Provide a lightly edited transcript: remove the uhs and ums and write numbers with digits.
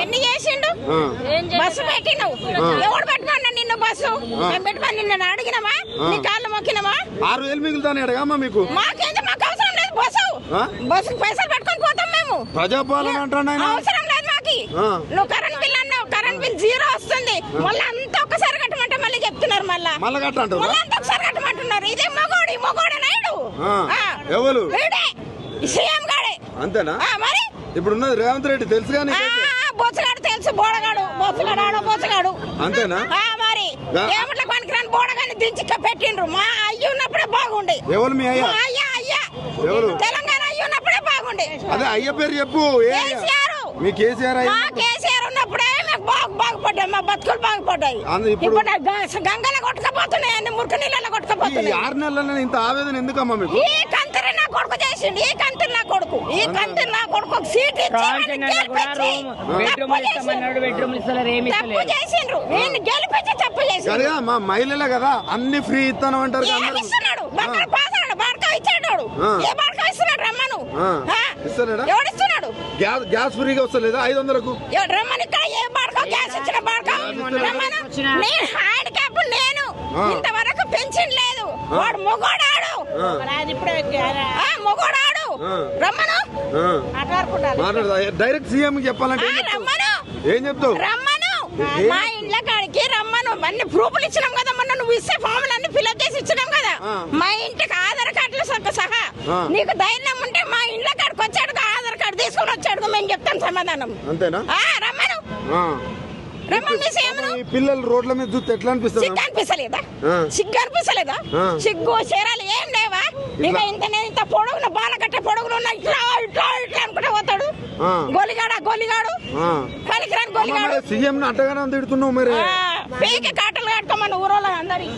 ఎన్ని చేసిండు బస్సు పెట్టినావు ఎవడు పెట్టమన్నా నిన్ను బస్సు మేము పెట్టమని నిన్ను అడిగినామా నీ కాళ్ళు మొక్కినామా 6,000 మిగులుతానే అడగమ్మా మీకు మాకేంది మాకు అవసరం లేదు బస్సు పైసలు పెట్టుకొని పోతాం మేము ప్రజాపాలన అంటున్నా అవసరం లేదు మాకి నువ్వు కరెంట్ బిల్ అన్నావు కరెంట్ బిల్ 0 వస్తుంది మళ్ళీ అంతా ఒక్కసారి కట్టమంటే మళ్ళీ చెప్తున్నారు మళ్ళీ అంతా ఒకసారి కట్టమంటున్నారు ఇదే మొగోడే నాయుడు ఎవరు సీఎం గాడే అంతేనా మరి ఇప్పుడు ఉన్నది రేవంత్ రెడ్డి తెలుసు కానీ బొచ్చగాడు తెలుసు బోసగాడు అంతేనా మరి ఏమట్ల పనికిరాని బోడగాని దించి పెట్టిండ్రు మా అయ్య ఉన్నప్పుడే బాగుండే ఎవరు మీ అయ్యా ఎవరు తెలంగాణ అయ్య ఉన్నప్పుడే బాగుండే అదే అయ్య పేరు చెప్పు మీ కేసీఆర్ ఉన్నప్పుడే బాగుపడ్డాయి మా బతుకులు బాగుపడ్డాయి ఇప్పుడు గంగల కొట్టుకపోతున్నాయి అన్ని మురికి నీళ్ళ కొట్టుకపోతున్నాయి 6 నెలల ఇంత ఆవేదన ఎందుకమ్మా మీకు ఈ కంతరి నా కొడుకు చేసిండు ఈ కంతరి నా కొడుకు సీట్ చేసిండ్రు నేను గెలిపించి తప్పు చేసి మా మహిళలే కదా అన్ని ఫ్రీ ఇస్తాను అంటారు ఇస్తున్నాడు బాడకా ఇచ్చాడు ఏ బాడకా ఇస్తున్నాడు రమ్మను ఇస్తున్నాడా ఎవడిస్తున్నాడు గ్యాస్ ఫ్రీగా వస్తలేదా 500కు రమ్మని ఇక్కడ ఏ బాడకా గ్యాస్ ఇచ్చిన బాడకా నేను హ్యాండిక్యాప్ నేను ఇంతవరకు పెన్షన్ లేదు వాడు మొగోడాడు రమ్మను డైరెక్ట్ సీఎం చెప్పాలంటే ఏం చెప్తావు రమ్మను మా ఇండ్ల కాడికి రమ్మను అన్ని ప్రూఫ్లు ఇచ్చినాం కదా మొన్న నువ్వు ఇచ్చే ఫామ్లు అన్ని ఫిల్అప్ చేసి ఇచ్చినాం కదా మా ఇంటికి ఆధార్ కార్డులు సహా నీకు ధైర్యం ఉంటే మా ఇండ్ల కాడికి వచ్చాడు ఆధార్ కార్డు తీసుకొని వచ్చాడు మేము చెప్తాం సమాధానం అంతేనా రమ్మను పిల్లలు రోడ్ల మీద చూస్తే ఎట్లా అనిపిస్తుంది సిగ్గు అనిపిస్తలేదా సిగ్గు చీరాలు ఏం లేవా ఇంకా ఇంత పొడుగున బాల కట్టే పొడుగున ఇట్లా అనుకుంటే పోతాడు గోలిగాడు పలికిరాని గోలిగాడు సీఎం అట్టగానే తిడుతున్నావు మరి పీకి కాటలు కట్టుకోమని ఊరోళ్ళ అందరి